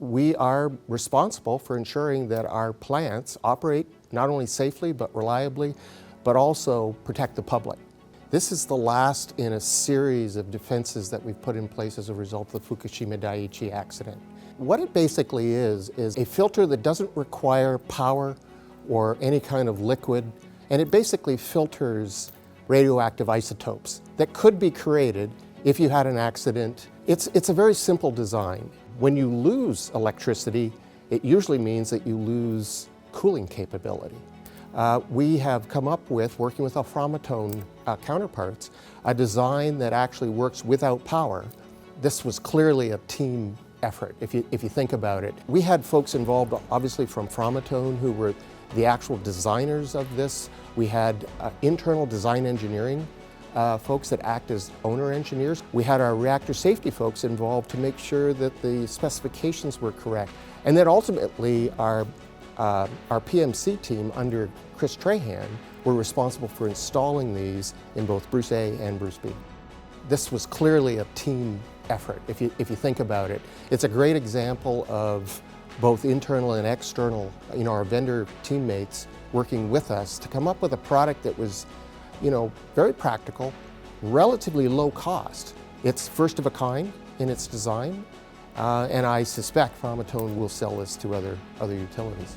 We are responsible for ensuring that our plants operate not only safely but reliably, but also protect the public. This is the last in a series of defenses that we've put in place as a result of the Fukushima Daiichi accident. What it basically is a filter that doesn't require power or any kind of liquid, and it basically filters radioactive isotopes that could be created if you had an accident. It's a very simple design. When you lose electricity, it usually means that you lose cooling capability. We have come up with, working with our Framatome counterparts, a design that actually works without power. This was clearly a team effort, if you think about it. We had folks involved, obviously, from Framatome, who were the actual designers of this. We had internal design engineering folks that act as owner engineers. We had our reactor safety folks involved to make sure that the specifications were correct. And then ultimately, our PMC team under Chris Trahan were responsible for installing these in both Bruce A and Bruce B. This was clearly a team effort, if you think about it. It's a great example of both internal and external, our vendor teammates working with us to come up with a product that was, very practical, relatively low cost. It's first of a kind in its design, and I suspect Framatome will sell this to other utilities.